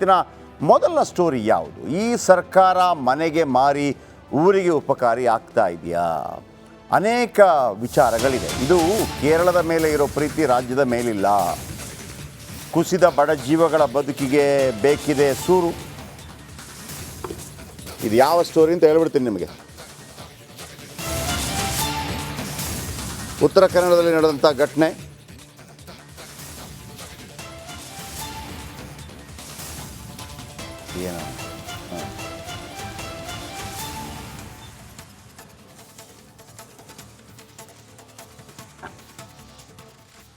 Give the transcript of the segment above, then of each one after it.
ಇವತ್ತಿನ ಮೊದಲ ಸ್ಟೋರಿ ಯಾವುದು? ಈ ಸರ್ಕಾರ ಮನೆಗೆ ಮಾರಿ ಊರಿಗೆ ಉಪಕಾರಿ ಆಗ್ತಾ ಇದೆಯಾ? ಅನೇಕ ವಿಚಾರಗಳಿದೆ. ಇದು ಕೇರಳದ ಮೇಲೆ ಇರೋ ಪ್ರೀತಿ ರಾಜ್ಯದ ಮೇಲಿಲ್ಲ. ಕುಸಿದ ಬಡ ಜೀವಗಳ ಬದುಕಿಗೆ ಬೇಕಿದೆ ಸೂರು. ಇದು ಯಾವ ಸ್ಟೋರಿ ಅಂತ ಹೇಳ್ಬಿಡ್ತೀನಿ ನಿಮಗೆ. ಉತ್ತರ ಕನ್ನಡದಲ್ಲಿ ನಡೆದಂಥ ಘಟನೆ. ಏನು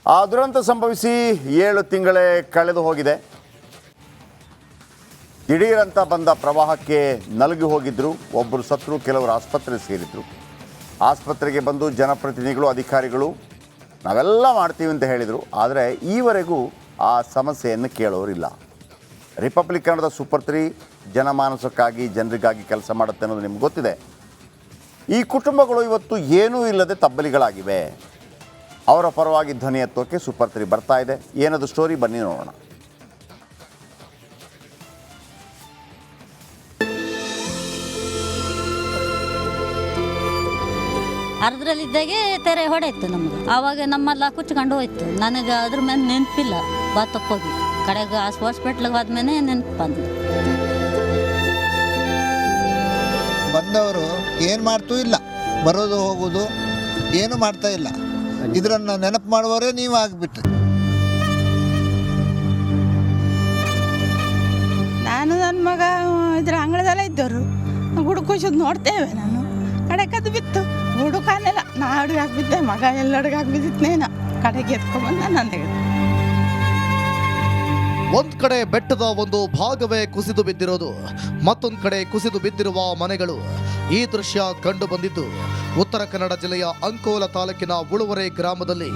ಆ ದುರಂತ ಸಂಭವಿಸಿ 7 ತಿಂಗಳೇ ಕಳೆದು ಹೋಗಿದೆ. ದಿಢೀರಂತ ಬಂದ ಪ್ರವಾಹಕ್ಕೆ ನಲುಗಿ ಹೋಗಿದ್ದರು. ಒಬ್ಬರು ಸತ್ತರು, ಕೆಲವರು ಆಸ್ಪತ್ರೆ ಸೇರಿದ್ರು. ಆಸ್ಪತ್ರೆಗೆ ಬಂದು ಜನಪ್ರತಿನಿಧಿಗಳು, ಅಧಿಕಾರಿಗಳು ನಾವೆಲ್ಲ ಮಾಡ್ತೀವಿ ಅಂತ ಹೇಳಿದರು. ಆದರೆ ಈವರೆಗೂ ಆ ಸಮಸ್ಯೆಯನ್ನು ಕೇಳೋರಿಲ್ಲ. ರಿಪಬ್ಲಿಕ್ ಕನ್ನಡದ ಸೂಪರ್ 3 ಜನಮಾನಸಕ್ಕಾಗಿ, ಜನರಿಗಾಗಿ ಕೆಲಸ ಮಾಡುತ್ತೆ ಅನ್ನೋದು ನಿಮ್ಗೆ ಗೊತ್ತಿದೆ. ಈ ಕುಟುಂಬಗಳು ಇವತ್ತು ಏನೂ ಇಲ್ಲದೆ ತಬ್ಬಲಿಗಳಾಗಿವೆ. ಅವರ ಪರವಾಗಿ ಧ್ವನಿ ಎತ್ತೋಕೆ ಸೂಪರ್ 3 ಬರ್ತಾ ಇದೆ. ಏನದು ಸ್ಟೋರಿ, ಬನ್ನಿ ನೋಡೋಣ. ಅರ್ಧರಲ್ಲಿದ್ದಾಗೆ ತೆರೆ ಹೊಡೆಯಿತು ನಮ್ಗೆ. ಆವಾಗ ನಮ್ಮೆಲ್ಲ ಕುಚ್ಕೊಂಡು ಹೋಯ್ತು. ನನಗೆ ಅದ್ರ ಮೇಲೆ ನೆನಪಿಲ್ಲ. ಬಾತಕ್ಕೋಗಿ ಕಡೆಗೆ ಹಾಸ್ಪಿಟ್ಲಿಗೆ ಹೋದ್ಮೇಲೆ ನೆನಪು ಬಂದವರು ಏನು ಮಾಡ್ತೂ ಇಲ್ಲ, ಬರೋದು ಹೋಗೋದು ಏನು ಮಾಡ್ತಾ ಇಲ್ಲ. ಇದರನ್ನು ನೆನಪು ಮಾಡುವವರೇ ನೀವು ಆಗಿಬಿಟ್ರಿ. ನಾನು ನನ್ನ ಮಗ ಇದ್ರ ಅಂಗಳದಲ್ಲೇ ಇದ್ದವರು ಹುಡುಕೋಸೋದು ನೋಡ್ತೇವೆ. ನಾನು ಕಡೆಗೆ ಬಿತ್ತು ಹುಡುಕಾನೆಲ್ಲ ನಾ ಅಡುಗೆ ಹಾಕ್ಬಿದ್ದೆ, ಮಗ ಎಲ್ಲ ಅಡುಗೆ ಹಾಕ್ಬಿದ್ದಿತ್ತೇನ ಕಡೆಗೆ ಎತ್ಕೊಂಡ್ಬಂದ ನಂದೆ. ಒಂದ್ ಕಡೆ ಬೆಟ್ಟದ ಒಂದು ಭಾಗವೇ ಕುಸಿದು ಬಿದ್ದಿರೋದು, ಮತ್ತೊಂದು ಕಡೆ ಕುಸಿದು ಬಿದ್ದಿರುವ ಮನೆಗಳು. ಈ ದೃಶ್ಯ ಕಂಡು ಬಂದಿದ್ದು ಉತ್ತರ ಕನ್ನಡ ಜಿಲ್ಲೆಯ ಅಂಕೋಲ ತಾಲೂಕಿನ ಉಳುವರೆ ಗ್ರಾಮದಲ್ಲಿ.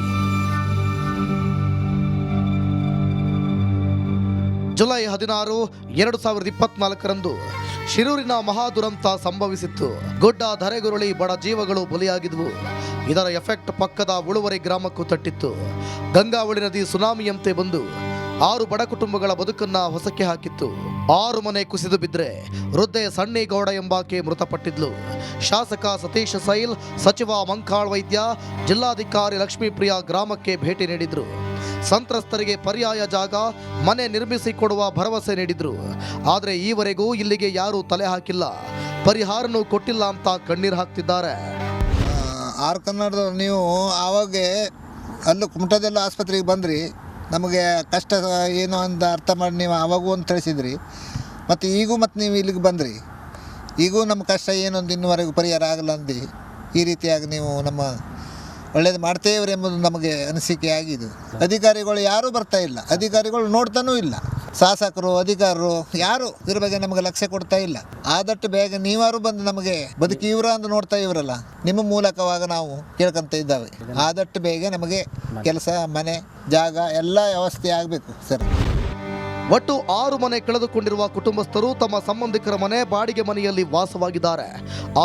ಜುಲೈ 16, 2024ರಂದು ಶಿರೂರಿನ ಮಹಾದುರಂತ ಸಂಭವಿಸಿತ್ತು. ಗುಡ್ಡ ಧರೆಗುರುಳಿ ಬಡ ಜೀವಗಳು ಬಲಿಯಾಗಿದ್ವು. ಇದರ ಎಫೆಕ್ಟ್ ಪಕ್ಕದ ಉಳುವರೆ ಗ್ರಾಮಕ್ಕೂ ತಟ್ಟಿತ್ತು. ಗಂಗಾವಳಿ ನದಿ ಸುನಾಮಿಯಂತೆ ಬಂದು 6 ಬಡ ಕುಟುಂಬಗಳ ಬದುಕನ್ನ ಹೊಸಕ್ಕೆ ಹಾಕಿತ್ತು. 6 ಮನೆ ಕುಸಿದು ಬಿದ್ದರೆ ವೃದ್ಧೆ ಸಣ್ಣಿಗೌಡ ಎಂಬಾಕೆ ಮೃತಪಟ್ಟಿದ್ಲು. ಶಾಸಕ ಸತೀಶ್ ಸೈಲ್, ಸಚಿವ ಮಂಕಾಳ್ ವೈದ್ಯ, ಜಿಲ್ಲಾಧಿಕಾರಿ ಲಕ್ಷ್ಮೀಪ್ರಿಯಾ ಗ್ರಾಮಕ್ಕೆ ಭೇಟಿ ನೀಡಿದ್ರು. ಸಂತ್ರಸ್ತರಿಗೆ ಪರ್ಯಾಯ ಜಾಗ, ಮನೆ ನಿರ್ಮಿಸಿಕೊಡುವ ಭರವಸೆ ನೀಡಿದ್ರು. ಆದರೆ ಈವರೆಗೂ ಇಲ್ಲಿಗೆ ಯಾರೂ ತಲೆ ಹಾಕಿಲ್ಲ, ಪರಿಹಾರನೂ ಕೊಟ್ಟಿಲ್ಲ ಅಂತ ಕಣ್ಣೀರು ಹಾಕ್ತಿದ್ದಾರೆ. ಆರ್ ಕನ್ನಡದವ್ರು ನೀವು ಆವಾಗ ಅಲ್ಲೂ ಕುಮಟದೆಲ್ಲ ಆಸ್ಪತ್ರೆಗೆ ಬಂದ್ರಿ, ನಮಗೆ ಕಷ್ಟ ಏನು ಅಂತ ಅರ್ಥ ಮಾಡಿ ನೀವು ಆವಾಗೂ ಒಂದು ತಿಳಿಸಿದ್ರಿ. ಮತ್ತು ಈಗೂ ಮತ್ತು ನೀವು ಇಲ್ಲಿಗೆ ಬಂದ್ರಿ, ಈಗೂ ನಮ್ಮ ಕಷ್ಟ ಏನು ಅಂತ ಇನ್ನುವರೆಗೂ ಪರಿಹಾರ ಆಗಲ್ಲ ಅಂದು ಈ ರೀತಿಯಾಗಿ ನೀವು ನಮ್ಮ ಒಳ್ಳೇದು ಮಾಡ್ತೇವ್ರಿ ಎಂಬುದು ನಮಗೆ ಅನಿಸಿಕೆ ಆಗಿದೆ. ಅಧಿಕಾರಿಗಳು ಯಾರೂ ಬರ್ತಾ ಇಲ್ಲ, ಅಧಿಕಾರಿಗಳು ನೋಡ್ತಾನೂ ಇಲ್ಲ. ಶಾಸಕರು, ಅಧಿಕಾರರು ಯಾರು ಇದ್ರ ಬಗ್ಗೆ ನಮಗೆ ಲಕ್ಷ್ಯ ಕೊಡ್ತಾ ಇಲ್ಲ. ಆದಷ್ಟು ಬೇಗ ನೀವಾರು ಬಂದು ನಮಗೆ ಬದುಕಿ ಇವರ ಅಂತ ನೋಡ್ತಾ ಇವರಲ್ಲ, ನಿಮ್ಮ ಮೂಲಕವಾಗ ನಾವು ಕೇಳ್ಕೊಂತ ಇದ್ದಾವೆ. ಆದಷ್ಟು ಬೇಗ ನಮಗೆ ಕೆಲಸ, ಮನೆ, ಜಾಗ ಎಲ್ಲ ವ್ಯವಸ್ಥೆ ಆಗಬೇಕು ಸರ್. ಒಟ್ಟು 6 ಮನೆ ಕಳೆದುಕೊಂಡಿರುವ ಕುಟುಂಬಸ್ಥರು ತಮ್ಮ ಸಂಬಂಧಿಕರ ಮನೆ, ಬಾಡಿಗೆ ಮನೆಯಲ್ಲಿ ವಾಸವಾಗಿದ್ದಾರೆ.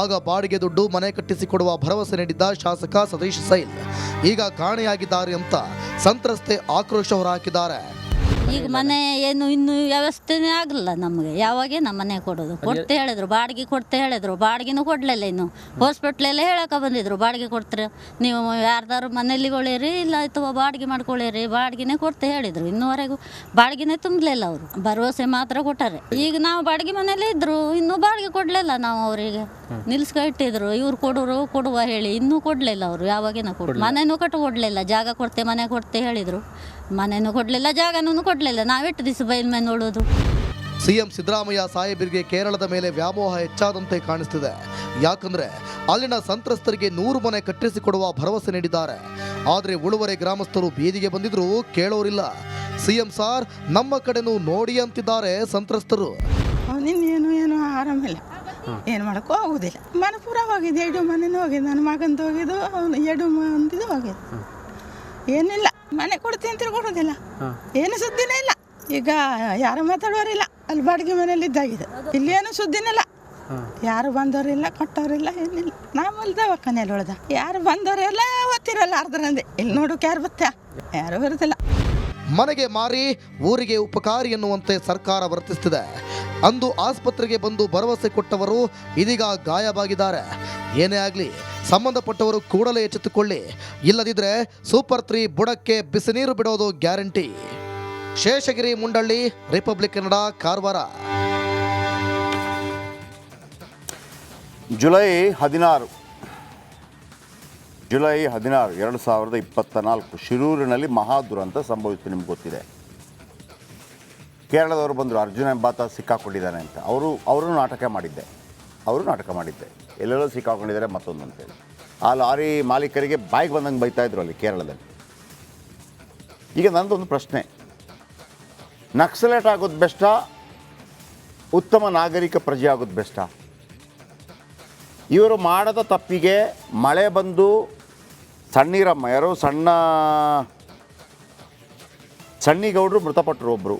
ಆಗ ಬಾಡಿಗೆ ದುಡ್ಡು, ಮನೆ ಕಟ್ಟಿಸಿಕೊಡುವ ಭರವಸೆ ನೀಡಿದ್ದ ಶಾಸಕ ಸತೀಶ್ ಸೈಲ್ ಈಗ ಕಾಣೆಯಾಗಿದ್ದಾರೆ ಅಂತ ಸಂತ್ರಸ್ತೆ ಆಕ್ರೋಶ ಹೊರಹಾಕಿದ್ದಾರೆ. ಈಗ ಮನೆ ಏನು ಇನ್ನೂ ವ್ಯವಸ್ಥೆನೇ ಆಗಲಿಲ್ಲ ನಮಗೆ. ಯಾವಾಗೇ ನಮ್ಮ ಮನೆ ಕೊಡೋದು ಕೊಡ್ತೆ ಹೇಳಿದ್ರು, ಬಾಡಿಗೆ ಕೊಡ್ತೆ ಹೇಳಿದ್ರು, ಬಾಡಿಗೆನೂ ಕೊಡಲಿಲ್ಲ. ಇನ್ನು ಹಾಸ್ಪಿಟ್ಲೆಲ್ಲ ಹೇಳಕ್ಕೆ ಬಂದಿದ್ರು, ಬಾಡಿಗೆ ಕೊಡ್ತಾರೆ ನೀವು, ಯಾರ್ದಾರು ಮನೇಲಿ ಕೊಳ್ಳಿರಿ, ಇಲ್ಲ ಅಥವಾ ಬಾಡಿಗೆ ಮಾಡ್ಕೊಳ್ಳಿರಿ, ಬಾಡಿಗೆನೇ ಕೊಡ್ತೆ ಹೇಳಿದ್ರು. ಇನ್ನೂವರೆಗೂ ಬಾಡಿಗೆನೇ ತುಂಬಲಿಲ್ಲ ಅವರು, ಭರವಸೆ ಮಾತ್ರ ಕೊಟ್ಟಾರೆ. ಈಗ ನಾವು ಬಾಡಿಗೆ ಮನೇಲಿ ಇದ್ರು, ಇನ್ನೂ ಬಾಡಿಗೆ ಕೊಡಲಿಲ್ಲ. ನಾವು ಅವರಿಗೆ ನಿಲ್ಸ್ಕೊಂಡಿಟ್ಟಿದ್ರು, ಇವ್ರು ಕೊಡುವ ಹೇಳಿ ಇನ್ನೂ ಕೊಡಲಿಲ್ಲ ಅವರು. ಯಾವಾಗೇನೋ ಮನೆನೂ ಕೊಡಲಿಲ್ಲ. ಜಾಗ ಕೊಡ್ತೆ, ಮನೆ ಕೊಡ್ತೆ ಹೇಳಿದರು, ಮನೆನೂ ಕೊಡಲಿಲ್ಲ, ಜಾಗನೂ ಕೊಡಲಿಲ್ಲ. ನಾವೆಷ್ಟು ದಿವಸ ಬೈಲ್ ಮೇಲೆ ನೋಡೋದು. ಸಿಎಂ ಸಿದ್ದರಾಮಯ್ಯ ಸಾಹೇಬರಿಗೆ ಕೇರಳದ ಮೇಲೆ ವ್ಯಾಮೋಹ ಹೆಚ್ಚಾದಂತೆ ಕಾಣಿಸ್ತಿದೆ. ಯಾಕಂದ್ರೆ ಅಲ್ಲಿನ ಸಂತ್ರಸ್ತರಿಗೆ 100 ಮನೆ ಕಟ್ಟಿಸಿಕೊಡುವ ಭರವಸೆ ನೀಡಿದ್ದಾರೆ. ಆದರೆ ಉಳುವರೆ ಗ್ರಾಮಸ್ಥರು ಬೀದಿಗೆ ಬಂದಿದ್ರು ಕೇಳೋರಿಲ್ಲ. ಸಿಎಂ ಸಾರ್ ನಮ್ಮ ಕಡೆನೂ ನೋಡಿ ಅಂತಿದ್ದಾರೆ ಸಂತ್ರಸ್ತರು. ನಿನ್ನೇನು ಆರಾಮಿಲ್ಲ, ಏನು ಮಾಡೋಕ್ಕೂ ಆಗೋದಿಲ್ಲ. ಮನೆ ಪೂರ ಹೋಗಿದೆ, 2 ಮನೆನೂ ಹೋಗಿದೆ, ನನ್ನ ಮಗಂದು ಹೋಗಿದ್ದು, 2 ಮಂದಿದು ಹೋಗಿದೆ. ಏನಿಲ್ಲ, ಮನೆ ಕೊಡ್ತೀನಿ ಅಂತ ಕೊಡೋದಿಲ್ಲ, ಏನು ಸುದ್ದಿನೇ ಇಲ್ಲ. ಈಗ ಯಾರು ಮಾತಾಡೋರಿಲ್ಲ, ಅಲ್ಲಿ ಬಾಡಿಗೆ ಮನೇಲಿ ಇದ್ದಾಗಿದೆ. ಇಲ್ಲೇನು ಸುದ್ದಿನಿಲ್ಲ, ಯಾರು ಬಂದವರಿಲ್ಲ, ಕೊಟ್ಟವರಿಲ್ಲ, ಏನಿಲ್ಲ. ನಮ್ಮಲ್ಲಿ ದವಾಖಾನೆಯಲ್ಲಿ ಉಳ್ದ ಯಾರು ಬಂದವರೆಲ್ಲ ಓದ್ತಿರಲ್ಲ ಅರ್ಧರಂದೆ. ಇಲ್ಲಿ ನೋಡೋಕೆ ಯಾರು ಬತ್ತ, ಯಾರು ಬರೋದಿಲ್ಲ. ಮನೆಗೆ ಮಾರಿ ಊರಿಗೆ ಉಪಕಾರಿ ಎನ್ನುವಂತೆ ಸರ್ಕಾರ ವರ್ತಿಸುತ್ತಿದೆ. ಅಂದು ಆಸ್ಪತ್ರೆಗೆ ಬಂದು ಭರವಸೆ ಕೊಟ್ಟವರು ಇದೀಗ ಗಾಯವಾಗಿದ್ದಾರೆ. ಏನೇ ಆಗಲಿ ಸಂಬಂಧಪಟ್ಟವರು ಕೂಡಲೇ ಎಚ್ಚೆತ್ತುಕೊಳ್ಳಿ, ಇಲ್ಲದಿದ್ದರೆ ಸೂಪರ್ 3 ಬುಡಕ್ಕೆ ಬಿಸಿ ನೀರು ಬಿಡೋದು guarantee. Sheshagiri Mundalli, republic Kannada, Karwar. July 16, 2024 ಶಿರೂರಿನಲ್ಲಿ ಮಹಾ ದುರಂತ ಸಂಭವಿಸಿತು. ನಿಮ್ಗೆ ಗೊತ್ತಿದೆ, ಕೇರಳದವರು ಬಂದರು, ಅರ್ಜುನ ಎಂಬಾತ ಸಿಕ್ಕಾಕೊಂಡಿದ್ದಾನೆ ಅಂತ. ಅವರು ನಾಟಕ ಮಾಡಿದ್ದೆ, ಎಲ್ಲೆಲ್ಲೋ ಸಿಕ್ಕಾಕೊಂಡಿದ್ದಾರೆ ಮತ್ತೊಂದು ಅಂತೇಳಿ. ಆ ಲಾರಿ ಮಾಲೀಕರಿಗೆ ಬಾಯಿಗೆ ಬಂದಂಗೆ ಬೈತಾಯಿದ್ರು ಅಲ್ಲಿ ಕೇರಳದಲ್ಲಿ. ಈಗ ನನ್ನದೊಂದು ಪ್ರಶ್ನೆ, ನಕ್ಸಲೇಟ್ ಆಗೋದು ಬೆಸ್ಟಾ, ಉತ್ತಮ ನಾಗರಿಕ ಪ್ರಜೆ ಆಗೋದು ಬೆಸ್ಟಾ? ಇವರು ಮಾಡದ ತಪ್ಪಿಗೆ ಮಳೆ ಬಂದು ಸಣ್ಣೀರಮ್ಮ ಯಾರೋ ಸಣ್ಣಿಗೌಡರು ಮೃತಪಟ್ಟರು. ಒಬ್ಬರು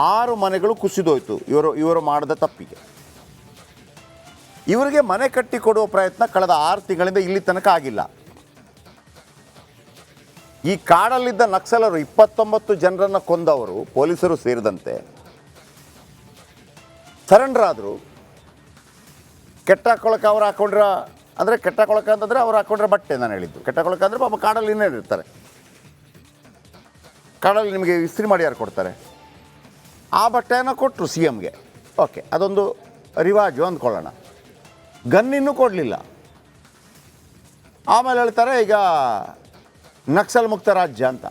6 ಮನೆಗಳು ಕುಸಿದೋಯ್ತು ಇವರು ಮಾಡದ ತಪ್ಪಿಗೆ. ಇವರಿಗೆ ಮನೆ ಕಟ್ಟಿ ಕೊಡುವ ಪ್ರಯತ್ನ ಕಳೆದ 6 ತಿಂಗಳಿಂದ ಇಲ್ಲಿ ತನಕ ಆಗಿಲ್ಲ. ಈ ಕಾಡಲ್ಲಿದ್ದ ನಕ್ಸಲರು 29 ಜನರನ್ನು ಕೊಂದವರು, ಪೊಲೀಸರು ಸೇರಿದಂತೆ, ಸರೆಂಡರ್ ಆದರು. ಕೆಟ್ಟ ಕೊಳಕ ಅವ್ರು ಹಾಕೊಂಡ್ರ, ಅಂದರೆ ಕೆಟ್ಟ ಕೊಳಕ ಅಂತಂದರೆ ಅವ್ರು ಹಾಕೊಂಡ್ರೆ ಬಟ್ಟೆ, ನಾನು ಹೇಳಿದ್ದು ಕೆಟ್ಟ ಕೊಳಕ ಅಂದರೆ ಪಾಪ ಕಾಡಲ್ಲಿ ಇನ್ನೇನು ಇರ್ತಾರೆ, ಕಾಡಲ್ಲಿ ನಿಮಗೆ ಇಸ್ತ್ರಿ ಮಾಡಿ ಯಾರು ಕೊಡ್ತಾರೆ? ಆ ಬಟ್ಟೆಯನ್ನು ಕೊಟ್ಟರು ಸಿ ಎಮ್ಗೆ. ಓಕೆ, ಅದೊಂದು ರಿವಾಜು ಅಂದ್ಕೊಳ್ಳೋಣ. ಗನ್ನಿನ್ನೂ ಕೊಡಲಿಲ್ಲ. ಆಮೇಲೆ ಹೇಳ್ತಾರೆ ಈಗ ನಕ್ಸಲ್ ಮುಕ್ತ ರಾಜ್ಯ ಅಂತ.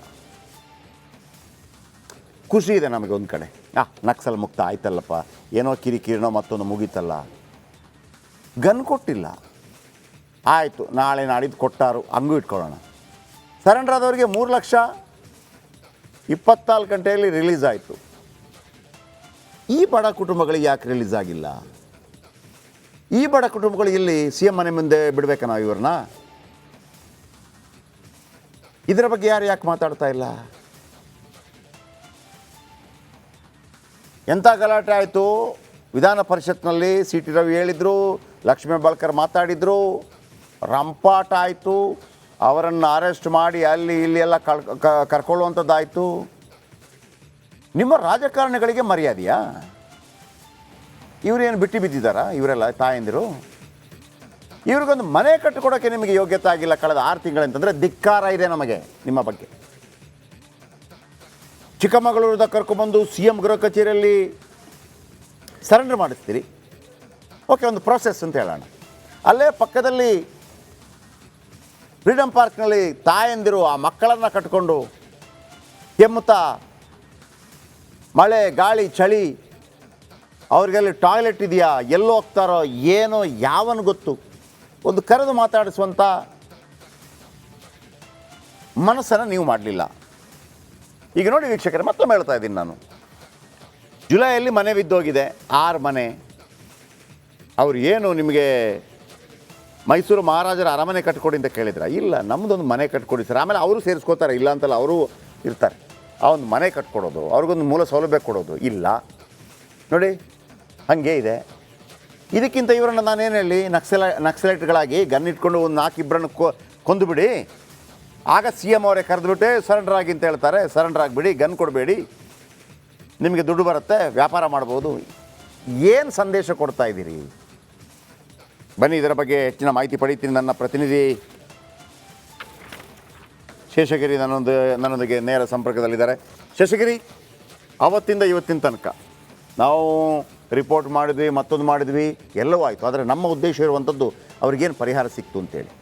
ಖುಷಿ ಇದೆ ನಮಗೆ ಒಂದು ಕಡೆ, ನಕ್ಸಲ್ ಮುಕ್ತ ಆಯ್ತಲ್ಲಪ್ಪ, ಏನೋ ಕಿರಿಕಿರಿನೋ ಮತ್ತೊಂದು ಮುಗೀತಲ್ಲ. ಗನ್ ಕೊಟ್ಟಿಲ್ಲ, ಆಯಿತು ನಾಳೆ ನಾಡಿದ್ದು ಕೊಟ್ಟಾರು, ಹಂಗೂ ಇಟ್ಕೊಳ್ಳೋಣ. ಸರೆಂಡರ್ ಆದವರಿಗೆ 3 ಲಕ್ಷ 24 ಗಂಟೆಯಲ್ಲಿ ರಿಲೀಸ್ ಆಯಿತು. ಈ ಬಡ ಕುಟುಂಬಗಳಿಗೆ ಯಾಕೆ ರಿಲೀಸ್ ಆಗಿಲ್ಲ? ಈ ಬಡ ಕುಟುಂಬಗಳು ಇಲ್ಲಿ ಸಿ ಎಂ ಮನೆ ಮುಂದೆ ಬಿಡಬೇಕಾ ನಾವು ಇವ್ರನ್ನ? ಇದರ ಬಗ್ಗೆ ಯಾಕೆ ಮಾತಾಡ್ತಾ ಇಲ್ಲ? ಎಂಥ ಗಲಾಟೆ ಆಯಿತು ವಿಧಾನ ಪರಿಷತ್ನಲ್ಲಿ. ಸಿ ಟಿ ರವಿ ಹೇಳಿದರು, ಲಕ್ಷ್ಮೀ ಹೆಬ್ಬಾಳ್ಕರ್ ಮಾತಾಡಿದರು, ರಂಪಾಟ ಆಯಿತು. ಅವರನ್ನು ಅರೆಸ್ಟ್ ಮಾಡಿ ಅಲ್ಲಿ ಇಲ್ಲಿ ಎಲ್ಲ ಕರ್ಕೊಳ್ಳುವಂಥದ್ದಾಯಿತು. ನಿಮ್ಮ ರಾಜಕಾರಣಿಗಳಿಗೆ ಮರ್ಯಾದೆಯಾ? ಇವರೇನು ಬಿಟ್ಟು ಬಿದ್ದಿದ್ದಾರಾ? ಇವರೆಲ್ಲ ತಾಯಂದಿರು. ಇವ್ರಿಗೊಂದು ಮನೆ ಕಟ್ಟಿಕೊಡೋಕ್ಕೆ ನಿಮಗೆ ಯೋಗ್ಯತೆ ಆಗಿಲ್ಲ ಕಳೆದ 6 ತಿಂಗಳಂತಂದರೆ ಧಿಕ್ಕಾರ ಇದೆ ನಮಗೆ ನಿಮ್ಮ ಬಗ್ಗೆ. ಚಿಕ್ಕಮಗಳೂರದ ಕರ್ಕೊಂಡ್ಬಂದು ಸಿ ಎಂ ಗೃಹ ಕಚೇರಿಯಲ್ಲಿ ಸರೆಂಡರ್ ಮಾಡಿಸ್ತೀರಿ. ಓಕೆ, ಒಂದು ಪ್ರೋಸೆಸ್ ಅಂತ ಹೇಳೋಣ. ಅಲ್ಲೇ ಪಕ್ಕದಲ್ಲಿ ಫ್ರೀಡಮ್ ಪಾರ್ಕ್ನಲ್ಲಿ ತಾಯಂದಿರು ಆ ಮಕ್ಕಳನ್ನು ಕಟ್ಕೊಂಡು ಕೆಮ್ಮುತ್ತಾ, ಮಳೆ ಗಾಳಿ ಚಳಿ, ಅವ್ರಿಗೆಲ್ಲಿ ಟಾಯ್ಲೆಟ್ ಇದೆಯಾ, ಎಲ್ಲೋ ಹೋಗ್ತಾರೋ ಏನೋ ಯಾವನು ಗೊತ್ತು, ಒಂದು ಕರೆದು ಮಾತಾಡಿಸುವಂಥ ಮನಸ್ಸನ್ನು ನೀವು ಮಾಡಲಿಲ್ಲ. ಈಗ ನೋಡಿ ವೀಕ್ಷಕರೇ, ಮತ್ತೊಮ್ಮೆ ಹೇಳ್ತಾ ಇದ್ದೀನಿ ನಾನು, ಜುಲೈಯಲ್ಲಿ ಮನೆ ಬಿದ್ದೋಗಿದೆ 6 ಮನೆ. ಅವ್ರು ಏನು ನಿಮಗೆ ಮೈಸೂರು ಮಹಾರಾಜರ ಅರಮನೆ ಕಟ್ಕೊಡಿ ಅಂತ ಕೇಳಿದ್ರ? ಇಲ್ಲ, ನಮ್ಮದೊಂದು ಮನೆ ಕಟ್ಕೊಡಿ ಸರ್. ಆಮೇಲೆ ಅವರು ಸೇರಿಸ್ಕೋತಾರೆ, ಇಲ್ಲ ಅಂತಲ್ಲ, ಅವರು ಇರ್ತಾರೆ. ಆ ಒಂದು ಮನೆ ಕಟ್ಕೊಡೋದು, ಅವ್ರಿಗೊಂದು ಮೂಲ ಸೌಲಭ್ಯ ಕೊಡೋದು ಇಲ್ಲ. ನೋಡಿ ಹಾಗೆ ಇದೆ. ಇದಕ್ಕಿಂತ ಇವರನ್ನು ನಾನೇನು ಹೇಳಿ, ನಕ್ಸಲೈಟ್ಗಳಾಗಿ ಗನ್ ಇಟ್ಕೊಂಡು ಒಂದು 4 ಕೊಂದು ಬಿಡಿ, ಆಗ ಸಿ ಎಮ್ ಅವರೇ ಕರೆದುಬಿಟ್ಟೆ ಸರೆಂಡರ್ ಆಗಿ ಅಂತ ಹೇಳ್ತಾರೆ. ಸರೆಂಡರ್ ಆಗಿಬಿಡಿ, ಗನ್ ಕೊಡಬೇಡಿ, ನಿಮಗೆ ದುಡ್ಡು ಬರುತ್ತೆ, ವ್ಯಾಪಾರ ಮಾಡ್ಬೋದು. ಏನು ಸಂದೇಶ ಕೊಡ್ತಾ ಇದ್ದೀರಿ? ಬನ್ನಿ, ಇದರ ಬಗ್ಗೆ ಹೆಚ್ಚಿನ ಮಾಹಿತಿ ಪಡೀತೀನಿ. ನನ್ನ ಪ್ರತಿನಿಧಿ ಶೇಷಗಿರಿ ನನ್ನೊಂದಿಗೆ ನೇರ ಸಂಪರ್ಕದಲ್ಲಿದ್ದಾರೆ. ಶೇಷಗಿರಿ, ಅವತ್ತಿಂದ ಇವತ್ತಿನ ತನಕ ನಾವು ರಿಪೋರ್ಟ್ ಮಾಡಿದ್ವಿ, ಮತ್ತೊಂದು ಮಾಡಿದ್ವಿ, ಎಲ್ಲವೂ ಆಯಿತು. ಆದರೆ ನಮ್ಮ ಉದ್ದೇಶ ಇರುವಂಥದ್ದು ಅವ್ರಿಗೇನು ಪರಿಹಾರ ಸಿಕ್ತು ಅಂತೇಳಿ.